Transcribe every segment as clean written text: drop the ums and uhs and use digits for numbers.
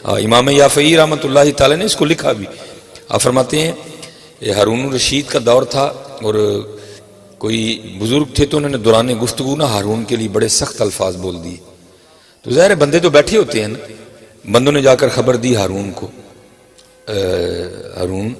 امام یافعی رحمۃ اللہ تعالی نے اس کو لکھا بھی. آپ فرماتے ہیں یہ ہارون الرشید کا دور تھا اور کوئی بزرگ تھے تو انہوں نے دوران گفتگو نا ہارون کے لیے بڑے سخت الفاظ بول دیے. تو ظاہر بندے تو بیٹھے ہوتے ہیں نا, بندوں نے جا کر خبر دی ہارون کو, ہارون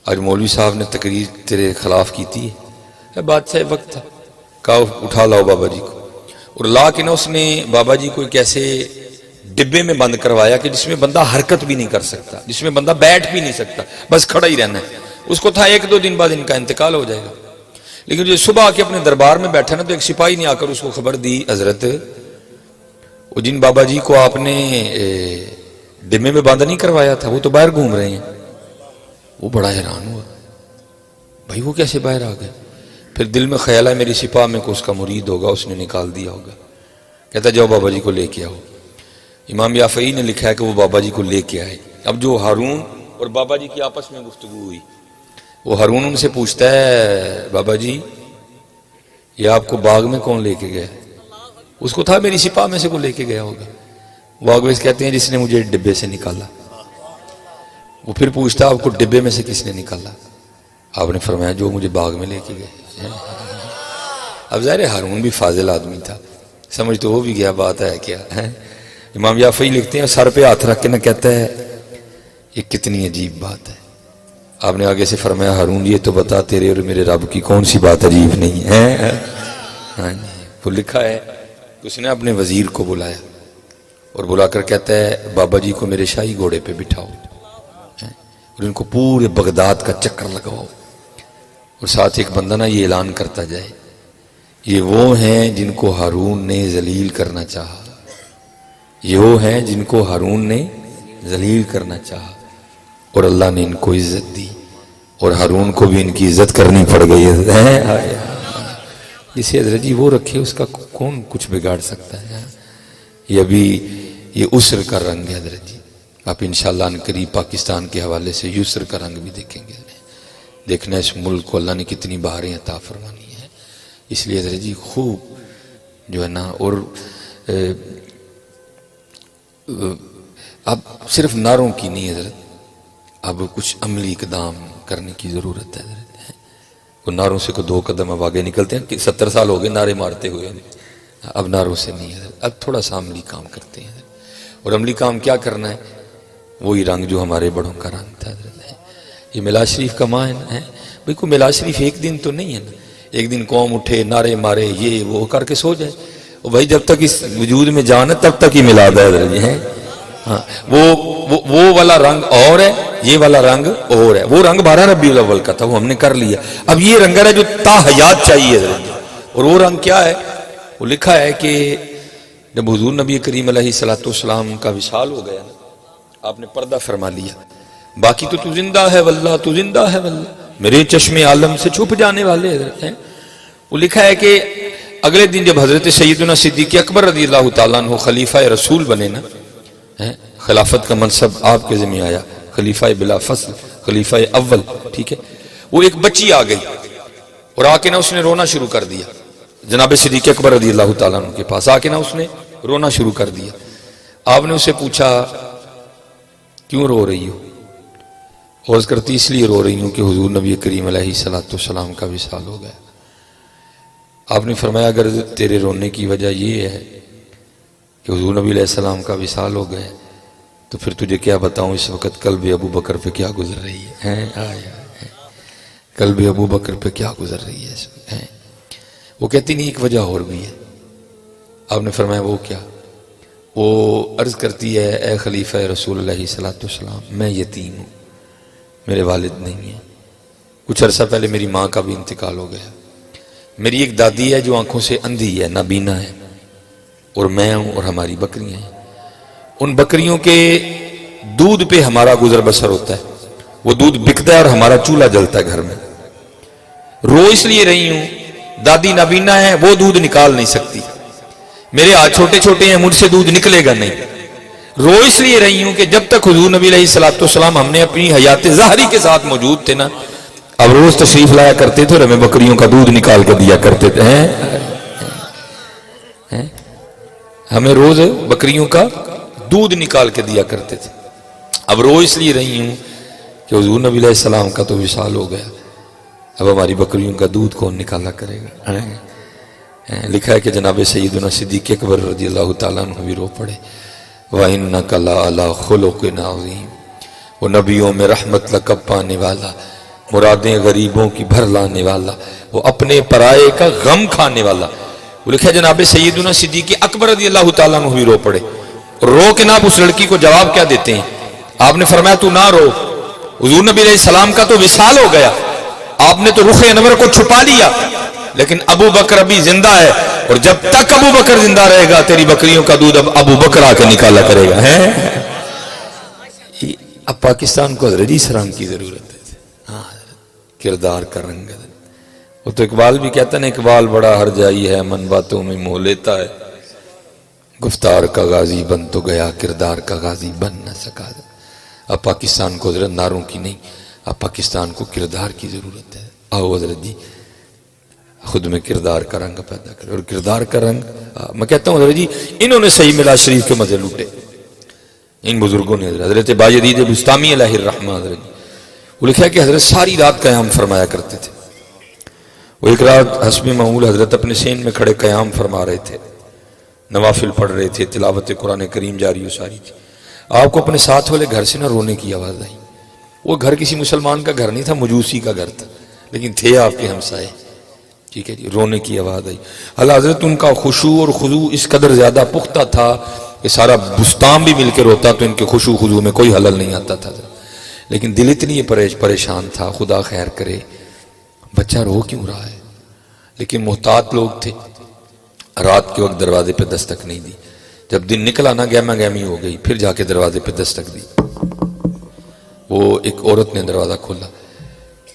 آج مولوی صاحب نے تقریر تیرے خلاف کی تھی. بادشاہ وقت تھا, کہا اٹھا لاؤ بابا جی کو, اور لا کے نا اس نے بابا جی کو ایک ایسے ڈبے میں بند کروایا کہ جس میں بندہ حرکت بھی نہیں کر سکتا, جس میں بندہ بیٹھ بھی نہیں سکتا, بس کھڑا ہی رہنا ہے. اس کو تھا 1-2 دن بعد ان کا انتقال ہو جائے گا. لیکن جو صبح آ کے اپنے دربار میں بیٹھا نا تو ایک سپاہی نے آ کر اس کو خبر دی, حضرت وہ جن بابا جی کو آپ نے ڈبے میں بند نہیں کروایا تھا وہ تو باہر گھوم رہے ہیں. وہ بڑا حیران ہوا, بھائی وہ کیسے باہر آ گئے؟ پھر دل میں خیال ہے میری سپاہ میں کو اس کا مرید ہوگا, اس نے نکال دیا ہوگا. کہتا جاؤ بابا جی کو لے کے آؤ. امام یافعی نے لکھا ہے کہ وہ بابا جی کو لے کے آئے. اب جو ہارون اور بابا جی کی آپس میں گفتگو ہوئی, وہ ہارون ان سے پوچھتا ہے بابا جی یہ آپ کو باغ میں کون لے کے گیا؟ اس کو تھا میری سپاہ میں سے کو لے کے گیا ہوگا. باغ میں کہتے ہیں جس نے مجھے ڈبے سے نکالا. وہ پھر پوچھتا آپ کو ڈبے میں سے کس نے نکالا؟ آپ نے فرمایا جو مجھے باغ میں لے کے گئے. اب ظاہر ہارون بھی فاضل آدمی تھا, سمجھ تو وہ بھی گیا بات ہے کیا. امام یافعی لکھتے ہیں سر پہ ہاتھ رکھ کے نہ کہتا ہے یہ کتنی عجیب بات ہے. آپ نے آگے سے فرمایا ہارون یہ تو بتا تیرے اور میرے رب کی کون سی بات عجیب نہیں ہے. وہ لکھا ہے اس نے اپنے وزیر کو بلایا اور بلا کر کہتا ہے بابا جی کو میرے شاہی گھوڑے پہ بٹھاؤ اور ان کو پورے بغداد کا چکر لگاؤ, اور ساتھ ایک بندہ نا یہ اعلان کرتا جائے یہ وہ ہیں جن کو ہارون نے ذلیل کرنا چاہا, یہ وہ ہیں جن کو ہارون نے ذلیل کرنا چاہا اور اللہ نے ان کو عزت دی, اور ہارون کو بھی ان کی عزت کرنی پڑ گئی ہے. جسے حضرت جی وہ رکھے اس کا کون کچھ بگاڑ سکتا ہے. یہ ابھی یہ عسر کا رنگ ہے حضرت جی. آپ انشاءاللہ ان قریب پاکستان کے حوالے سے یسر کا رنگ بھی دیکھیں گے. دیکھنا اس ملک کو اللہ نے کتنی بہاریں عطا فرمانی ہے. اس لیے حضرت جی خوب جو ہے نا, اور اب صرف نعروں کی نہیں حضرت, اب کچھ عملی اقدام کرنے کی ضرورت ہے حضرت. وہ نعروں سے کو 2 قدم اب آگے نکلتے ہیں کہ 70 سال ہو گئے نعرے مارتے ہوئے, اب نعروں سے نہیں حضرت, اب تھوڑا سا عملی کام کرتے ہیں. اور عملی کام کیا کرنا ہے؟ وہی رنگ جو ہمارے بڑوں کا رنگ تھا حضرت. یہ میلاد شریف کا ماہ ہے بھئی, کوئی میلاد شریف ایک دن تو نہیں ہے نا, ایک دن قوم اٹھے نعرے مارے یہ وہ کر کے سو جائے. اور بھائی جب تک اس وجود میں جان ہے تب تک ہی میلاد ہے حضرت جی. ہاں وہ والا رنگ اور ہے, یہ والا رنگ اور ہے. وہ رنگ 12 ربیع الاول کا تھا, وہ ہم نے کر لیا. اب یہ رنگ ہے جو تا حیات چاہیے حضرت. اور وہ رنگ کیا ہے؟ وہ لکھا ہے کہ جب حضور نبی کریم علیہ السلام کا وصال ہو گیا نا, آپ نے پردہ فرما لیا, باقی تو زندہ ہے واللہ, تو زندہ ہے واللہ, میرے چشم عالم سے چھپ جانے والے حضرت ہیں. وہ لکھا ہے کہ اگلے دن جب حضرت سیدنا صدیق اکبر رضی اللہ تعالیٰ عنہ خلیفہ رسول بنے نا, خلافت کا منصب آپ کے ذمہ آیا, خلیفہ بلا فصل, خلیفہ اول, ٹھیک ہے. وہ ایک بچی آ گئی اور آ کے نا اس نے رونا شروع کر دیا جناب صدیق اکبر رضی اللہ تعالیٰ عنہ کے پاس. آ کے نا اس نے رونا شروع کر دیا. آپ نے اسے پوچھا کیوں رو رہی ہو؟ عرض کرتی اس لیے رو رہی ہوں کہ حضور نبی کریم علیہ السلام کا وصال ہو گیا. آپ نے فرمایا اگر تیرے رونے کی وجہ یہ ہے کہ حضور نبی علیہ السلام کا وصال ہو گیا تو پھر تجھے کیا بتاؤں اس وقت قلب ابو بکر پہ کیا گزر رہی ہے. قلب ابو بکر پہ کیا گزر رہی ہے. وہ کہتی نہیں ایک وجہ اور بھی ہے. آپ نے فرمایا وہ کیا؟ وہ عرض کرتی ہے اے خلیفہ رسول اللہ صلی اللہ علیہ وسلم میں یتیم ہوں, میرے والد نہیں ہیں. کچھ عرصہ پہلے میری ماں کا بھی انتقال ہو گیا. میری ایک دادی ہے جو آنکھوں سے اندھی ہے, نابینا ہے, اور میں ہوں اور ہماری بکریاں ہیں. ان بکریوں کے دودھ پہ ہمارا گزر بسر ہوتا ہے. وہ دودھ بکتا ہے اور ہمارا چولہا جلتا ہے گھر میں. رو اس لیے رہی ہوں, دادی نابینا ہے, وہ دودھ نکال نہیں سکتی. میرے ہاتھ چھوٹے چھوٹے ہیں, مجھ سے دودھ نکلے گا نہیں. رو اس لیے رہی ہوں کہ جب تک حضور نبی علیہ السلام ہم نے اپنی حیات ظاہری کے ساتھ موجود تھے نا, اب روز تشریف لایا کرتے تھے اور ہمیں بکریوں کا دودھ نکال کے دیا کرتے تھے. ہمیں روز بکریوں کا دودھ نکال کے دیا کرتے تھے. اب رو اس لیے رہی ہوں کہ حضور نبی علیہ السلام کا تو وصال ہو گیا، اب ہماری بکریوں کا دودھ کون نکالا کرے گا. لکھا ہے کہ جناب سیدنا صدیق اکبر رضی اللہ تعالیٰ عنہ بھی رو پڑے. وَإِنَّكَ لَعَلَىٰ خُلُقٍ عَظِيمٍ، وہ نبیوں میں رحمت لقب پانے والا، مرادیں غریبوں کی بھر لانے والا، وہ اپنے پرائے کا غم کھانے والا. وہ لکھا ہے جناب سیدنا صدیق اکبر رضی اللہ تعالیٰ عنہ بھی رو پڑے. رو کے ناب اس لڑکی کو جواب کیا دیتے ہیں؟ آپ نے فرمایا تو نہ رو، حضور نبی علیہ السلام کا تو وصال ہو گیا، آپ نے تو رخ انور کو چھپا لیا، لیکن ابو بکر ابھی زندہ ہے، اور جب تک ابو بکر زندہ رہے گا تیری بکریوں کا دودھ اب ابو بکر آ کے نکالا کرے گا. اب پاکستان کو حضرت اسلام کی ضرورت ہے. کردار کا رنگ. وہ تو اقبال بھی کہتا ہے نا، اقبال بڑا ہر جائی ہے، من باتوں میں موہ لیتا ہے، گفتار کا غازی بن تو گیا، کردار کا غازی بن نہ سکا. اب پاکستان کو حضرت نعروں کی نہیں، اب پاکستان کو کردار کی ضرورت ہے. آؤ حضرت جی خود میں کردار کا رنگ پیدا کرے. اور کردار کا رنگ میں کہتا ہوں حضرت جی انہوں نے صحیح میلاد شریف کے مزے لوٹے، ان بزرگوں نے. حضرت باجدید بستامی علیہ الرحمہ حضرت جی، وہ لکھا ہے کہ حضرت ساری رات قیام فرمایا کرتے تھے. وہ ایک رات حسب معمول حضرت اپنے سین میں کھڑے قیام فرما رہے تھے، نوافل پڑھ رہے تھے، تلاوت قرآن کریم جاری و ساری تھی. آپ کو اپنے ساتھ والے گھر سے نہ رونے کی آواز آئی. وہ گھر کسی مسلمان کا گھر نہیں تھا، مجوسی کا گھر تھا، لیکن تھے آپ کے ہمسائے. ٹھیک ہے جی، رونے کی آواز آئی. اللہ حضرت ان کا خشوع اور خضوع اس قدر زیادہ پختہ تھا کہ سارا بستان بھی مل کے روتا تو ان کے خشوع خضوع میں کوئی حلل نہیں آتا تھا. لیکن دل اتنی پریشان تھا، خدا خیر کرے بچہ رو کیوں رہا ہے. لیکن محتاط لوگ تھے، رات کے وقت دروازے پہ دستک نہیں دی. جب دن نکلا نا گہما گہمی ہو گئی، پھر جا کے دروازے پہ دستک دی. وہ ایک عورت نے دروازہ کھولا.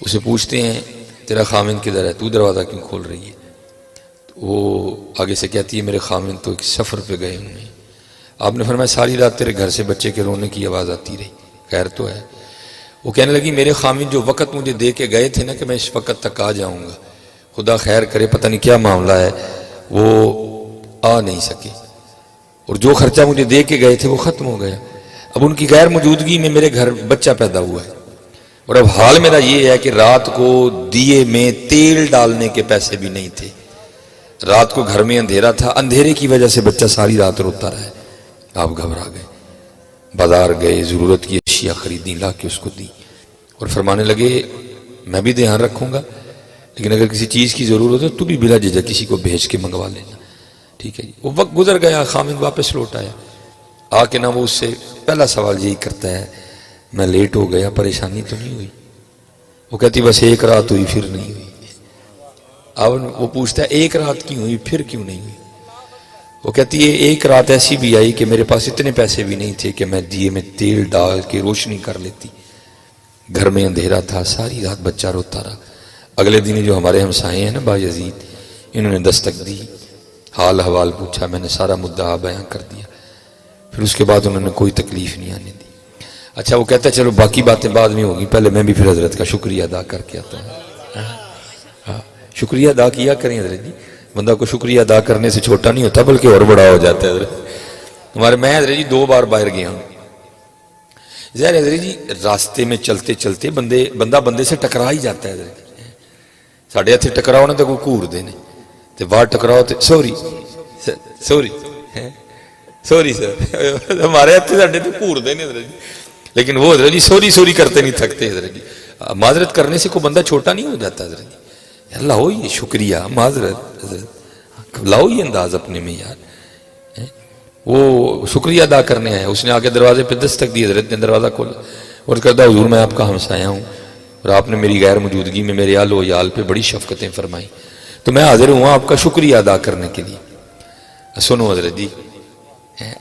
اسے پوچھتے ہیں تیرا خامن کدھر ہے، تو دروازہ کیوں کھول رہی ہے؟ وہ آگے سے کہتی ہے میرے خامن تو ایک سفر پہ گئے ہوئے ہیں. آپ نے فرمایا ساری رات تیرے گھر سے بچے کے رونے کی آواز آتی رہی، خیر تو ہے؟ وہ کہنے لگی میرے خامن جو وقت مجھے دے کے گئے تھے نا کہ میں اس وقت تک آ جاؤں گا، خدا خیر کرے پتہ نہیں کیا معاملہ ہے، وہ آ نہیں سکے، اور جو خرچہ مجھے دے کے گئے تھے وہ ختم ہو گیا. اب ان کی غیر موجودگی میں میرے گھر بچہ پیدا ہوا ہے، اور اب حال میرا یہ ہے کہ رات کو دیے میں تیل ڈالنے کے پیسے بھی نہیں تھے. رات کو گھر میں اندھیرا تھا، اندھیرے کی وجہ سے بچہ ساری رات روتا رہا ہے. آپ گھبرا گئے، بازار گئے، ضرورت کی اشیاء خریدیں، لا کے اس کو دی، اور فرمانے لگے میں بھی دھیان رکھوں گا، لیکن اگر کسی چیز کی ضرورت ہے تو بھی بلا جھجک کسی کو بھیج کے منگوا لینا. ٹھیک ہے جی. وہ وقت گزر گیا، خامن واپس لوٹ آیا. آ کے نہ وہ اس سے پہلا سوال یہی کرتا ہے میں لیٹ ہو گیا، پریشانی تو نہیں ہوئی؟ وہ کہتی بس ایک رات ہوئی پھر نہیں ہوئی. اب وہ پوچھتا ہے ایک رات کیوں ہوئی پھر کیوں نہیں ہوئی؟ وہ کہتی ہے ایک رات ایسی بھی آئی کہ میرے پاس اتنے پیسے بھی نہیں تھے کہ میں دیے میں تیل ڈال کے روشنی کر لیتی. گھر میں اندھیرا تھا، ساری رات بچہ روتا رہا. اگلے دن جو ہمارے ہمسائے ہیں نا باجدید، انہوں نے دستک دی، حال حوال پوچھا، میں نے سارا مدعا بیان کر دیا. پھر اس کے بعد انہوں نے کوئی تکلیف نہیں آنے دی. اچھا وہ کہتا ہے چلو باقی باتیں بعد میں ہوگی، پہلے میں بھی پھر حضرت کا شکریہ ادا کر کے آتا ہوں. شکریہ ادا کیا کریں حضرت جی، بندہ کو شکریہ ادا کرنے سے چھوٹا نہیں ہوتا بلکہ اور بڑا ہو جاتا ہے. حضرت میں حضرت جی 2 بار باہر گیا ہوں. ظاہر حضرت جی راستے میں چلتے چلتے بندہ بندے سے ٹکرا ہی جاتا ہے. حضرت ساڑھے ہاتھ ٹکراؤ نا تو کوئی گھور دینے تے باہر ٹکراؤ تے سوری سوری سوری سر ہمارے ہاتھ ساڑھے تو گھور دینے حضرت جی. لیکن وہ حضرت جی سوری سوری کرتے نہیں تھکتے. حضرت جی معذرت کرنے سے کوئی بندہ چھوٹا نہیں ہو جاتا. حضرت جی لاؤ یہ شکریہ معذرت، حضرت لاؤ یہ انداز اپنے میں یار. وہ شکریہ ادا کرنے آئے، اس نے آ کے دروازے پہ دستک دی. حضرت نے دروازہ کھولا اور کہتا حضور میں آپ کا ہمسایہ ہوں اور آپ نے میری غیر موجودگی میں میرے آل و عیال پہ بڑی شفقتیں فرمائیں، تو میں حاضر ہوں آپ کا شکریہ ادا کرنے کے لیے. سنو حضرت جی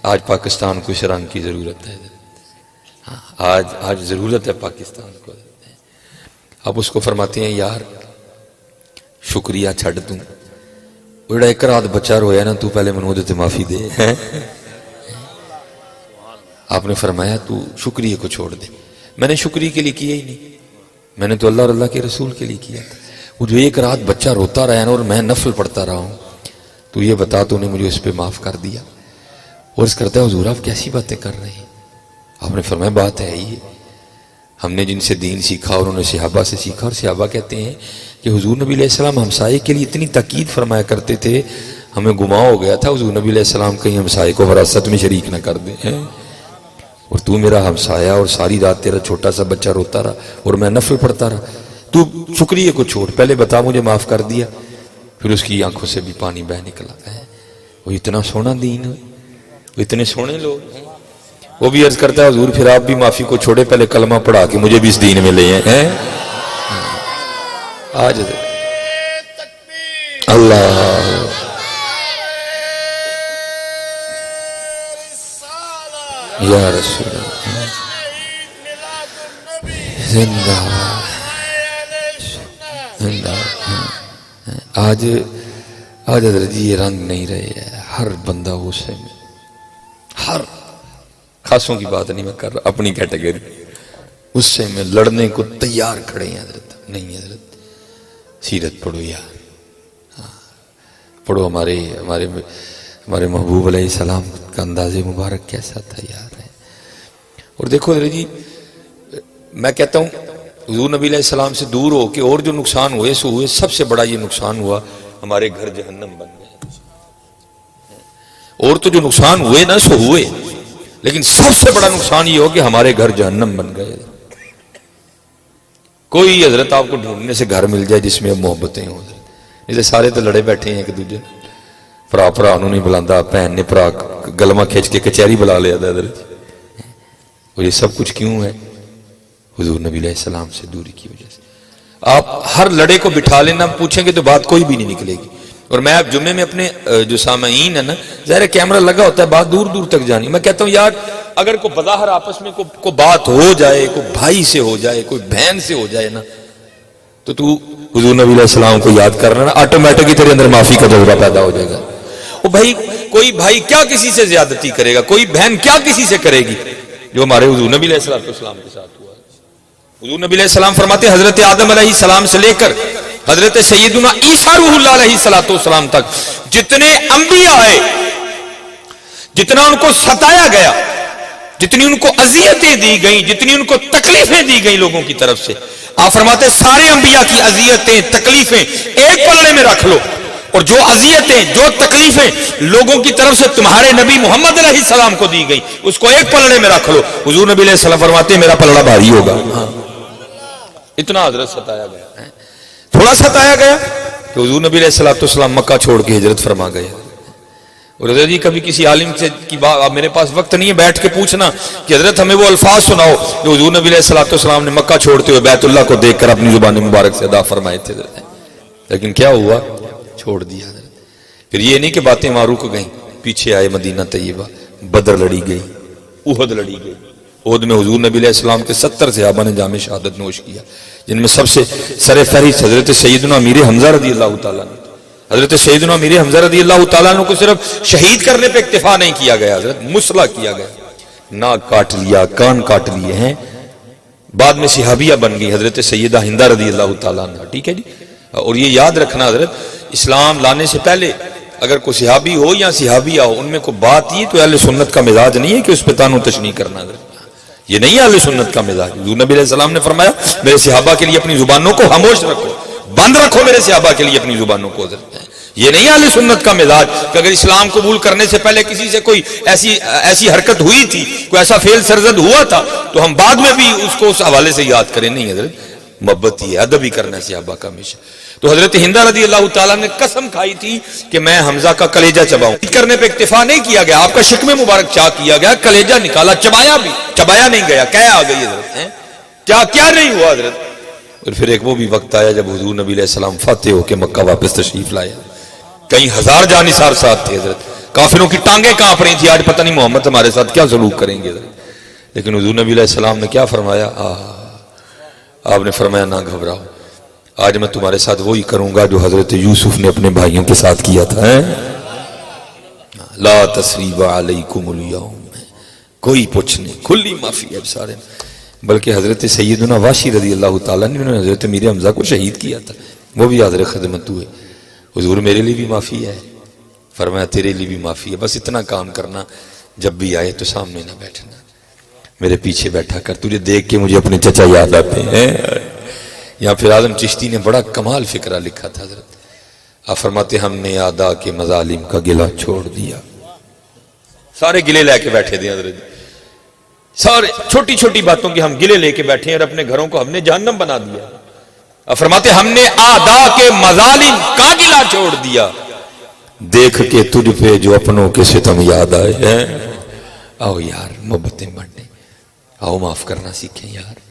آج پاکستان کو اس رنگ کی ضرورت ہے. آج ضرورت ہے پاکستان کو. اب اس کو فرماتے ہیں یار شکریہ چھڑ دوں، جڑا ایک رات بچہ رویا نا تو پہلے منو دے معافی دے. آپ نے فرمایا تو شکریہ کو چھوڑ دے. میں نے شکریہ کے لیے کیا ہی نہیں، میں نے تو اللہ اور اللہ کے رسول کے لیے کیا تھا. وہ جو ایک رات بچہ روتا رہا نا اور میں نفل پڑھتا رہا ہوں، تو یہ بتا تو نے مجھے اس پہ معاف کر دیا. عرض کرتا ہے حضور آپ کیسی باتیں کر رہے ہیں؟ آپ نے فرمایا بات ہے ہی، ہم نے جن سے دین سیکھا اور انہوں نے صحابہ سے سیکھا، اور صحابہ کہتے ہیں کہ حضور نبی علیہ السلام ہمسائے کے لیے اتنی تاکید فرمایا کرتے تھے، ہمیں گما ہو گیا تھا حضور نبی علیہ السلام کہیں ہمسائے کو وراثت میں شریک نہ کر دیں، اور تو میرا ہمسایہ اور ساری رات تیرا چھوٹا سا بچہ روتا رہا اور میں نفل پڑھتا رہا، تو شکریہ کو چھوڑ، پہلے بتا مجھے معاف کر دیا۔ پھر اس کی آنکھوں سے بھی پانی بہ نکلا ہے۔ وہ اتنا سونا دین ہے، وہ اتنے سونے لوگ ہیں۔ وہ بھی عرض کرتا ہے حضور پھر آپ بھی معافی کو چھوڑے، پہلے کلمہ پڑھا کے مجھے بھی اس دین میں لے ہیں۔ آج اللہ یا رسول اللہ زندہ زندہ۔ آج حضرت جی یہ رنگ نہیں رہے ہیں، ہر بندہ غصے میں، ہر خاصوں کی بات نہیں میں کر رہا، اپنی کیٹیگری غصے میں لڑنے کو تیار کھڑے ہیں حضرت۔ نہیں حضرت سیرت پڑھو یار، پڑھو ہمارے محبوب علیہ السلام کا انداز مبارک کیسا تھا یار۔ اور دیکھو حضرت جی میں کہتا ہوں حضور نبی علیہ السلام سے دور ہو کے اور جو نقصان ہوئے سو ہوئے، سب سے بڑا یہ نقصان ہوا ہمارے گھر جہنم بن گئے۔ اور تو جو نقصان ہوئے نا سو ہوئے، لیکن سب سے بڑا نقصان یہ ہو کہ ہمارے گھر جہنم بن گئے۔ کوئی حضرت آپ کو ڈھونڈنے سے گھر مل جائے جس میں اب محبتیں ہوں، جیسے سارے تو لڑے بیٹھے ہیں ایک دوسرے، پرا انہوں نے بلاندا، بہن نے پرا گلمہ کھینچ کے کچہری بلا لیا تھا حضرت۔ اور یہ سب کچھ کیوں ہے؟ حضور نبی علیہ السلام سے دوری کی وجہ سے۔ آپ ہر لڑے کو بٹھا لینا، پوچھیں گے تو بات کوئی بھی نہیں نکلے گی۔ اور میں اب جمعے میں اپنے جو سامعین ہیں نا، ظاہر کیمرہ لگا ہوتا ہے، بات دور دور تک جانی، میں کہتا ہوں یار اگر کوئی بظاہر آپس میں کوئی بات ہو جائے، کوئی بھائی سے ہو جائے، کوئی بہن سے ہو جائے نا، تو حضور نبی علیہ السلام کو یاد کرنا نا، آٹومیٹک ہی تیرے اندر معافی کا جذبہ پیدا ہو جائے گا۔ وہ بھائی کوئی بھائی کیا کسی سے زیادتی کرے گا، کوئی بہن کیا کسی سے کرے گی، جو ہمارے حضور نبی علیہ السلام کے ساتھ ہوا۔ حضور نبی علیہ السلام فرماتے ہیں حضرت آدم علیہ السلام سے لے کر حضرت سیدنا عیسیٰ روح اللہ علیہ السلام تک جتنے انبیاء آئے، جتنا ان کو ستایا گیا، جتنی ان کو اذیتیں دی گئیں، جتنی ان کو تکلیفیں دی گئیں لوگوں کی طرف سے، آپ فرماتے ہیں سارے انبیاء کی اذیتیں تکلیفیں ایک پلڑے میں رکھ لو، اور جو اذیتیں جو تکلیفیں لوگوں کی طرف سے تمہارے نبی محمد علیہ السلام کو دی گئی اس کو ایک پلڑے میں رکھ لو۔ حضور نبی علیہ السلام فرماتے ہیں میرا پلڑا بھاری ہوگا۔ اتنا حضرت ستایا گیا، تھوڑا ستایا گیا کہ حضور نبی علیہ السلام مکہ چھوڑ کے ہجرت فرما گئے۔ اور حضرت جی کبھی کسی عالم سے کی بات، میرے پاس وقت نہیں ہے بیٹھ کے پوچھنا کہ حضرت ہمیں وہ الفاظ سناؤ جو حضور نبی علیہ السلام نے مکہ چھوڑتے ہوئے بیت اللہ کو دیکھ کر اپنی زبان مبارک سے ادا فرمائے تھے، لیکن کیا ہوا؟ چھوڑ دیا حضرت۔ پھر یہ نہیں کہ باتیں وہاں رک گئیں، پیچھے آئے مدینہ طیبہ، بدر لڑی گئی، احد لڑی گئی۔ احد میں حضور نبی علیہ السلام کے 70 صحابہ نے جام شہادت نوش کیا، جن میں سب سے سر فہرست حضرت سیدنا امیر حمزہ رضی اللہ تعالیٰ نے۔ حضرت سیدنا امیر حمزہ رضی اللہ تعالیٰ عنہ کو صرف شہید کرنے پہ اکتفا نہیں کیا گیا، حضرت مسلح کیا گیا، ناک کاٹ لیا، کان کاٹ لیے ہیں۔ بعد میں صحابیہ بن گئی حضرت سیدہ ہندہ رضی اللہ تعالیٰ عنہ، ٹھیک ہے جی۔ اور یہ یاد رکھنا حضرت اسلام لانے سے پہلے اگر کوئی صحابی ہو یا صحابیہ ہو، ان میں کوئی بات یہ تو اہل سنت کا مزاج نہیں ہے کہ اس پہ تانو تشنیع کرنا، حضرت یہ نہیں ہے اہل سنت کا مزاج۔ حضور نبی علیہ السلام نے فرمایا میرے صحابہ کے لیے اپنی زبانوں کو خاموش رکھو، بند رکھو میرے صحابہ کے لیے اپنی زبانوں کو، حضرت یہ نہیں ہے اہل سنت کا مزاج کہ اگر اسلام قبول کرنے سے پہلے کسی سے کوئی ایسی حرکت ہوئی تھی، کوئی ایسا فعل سرزد ہوا تھا تو ہم بعد میں بھی اس کو اس حوالے سے یاد کریں، نہیں حضرت محبت ہی ہے، ادب ہی کرنا ہے صحابہ کا ہمیشہ۔ تو حضرت ہندہ رضی اللہ تعالیٰ نے قسم کھائی تھی کہ میں حمزہ کا کلیجہ چباؤں، کرنے پہ اکتفا نہیں کیا گیا، آپ کا شکم مبارک چاک کیا گیا، کلیجہ نکالا، چبایا بھی، چبایا نہیں گیا، کیا آ گئی حضرت، کیا نہیں ہوا حضرت۔ اور پھر ایک وہ بھی وقت آیا جب حضور نبی علیہ السلام فاتح ہو کے مکہ واپس تشریف لائے، کئی ہزار جانثار ساتھ تھے حضرت، کافروں کی ٹانگیں کانپ رہی تھی، آج پتہ نہیں محمد ہمارے ساتھ کیا سلوک کریں گے حضرت۔ لیکن حضور نبی علیہ السلام نے کیا فرمایا؟ آپ نے فرمایا نہ گھبراؤ، آج میں تمہارے ساتھ وہی کروں گا جو حضرت یوسف نے اپنے بھائیوں کے ساتھ کیا تھا۔ لا تثریب علیکم اليوم، کوئی پوچھ نہیں، کھلی معافی ہے سارے۔ بلکہ حضرت سیدنا واشی رضی اللہ تعالیٰ نے حضرت امیر حمزہ کو شہید کیا تھا، وہ بھی حاضر خدمت ہوئے، حضور میرے لیے بھی معافی ہے، فرمایا تیرے لیے بھی معافی ہے، بس اتنا کام کرنا جب بھی آئے تو سامنے نہ بیٹھنا، میرے پیچھے بیٹھا کر، تجھے دیکھ کے مجھے اپنے چچا یاد آتے ہیں۔ یہاں پھر اعظم چشتی نے بڑا کمال فکرہ لکھا تھا حضرت، آپ فرماتے ہم نے آدا کے مظالم کا گلہ چھوڑ دیا، سارے گلے لے کے بیٹھے تھے حضرت، سارے چھوٹی چھوٹی باتوں کی ہم گلے لے کے بیٹھے ہیں اور اپنے گھروں کو ہم نے جہنم بنا دیا۔ آپ فرماتے ہم نے آدا کے مظالم کا گلہ چھوڑ دیا، دیکھ کے تجھ پہ جو اپنوں کے ستم یاد آئے ہیں۔ آؤ یار محبتیں بانٹیں، آؤ معاف کرنا سیکھیں یار۔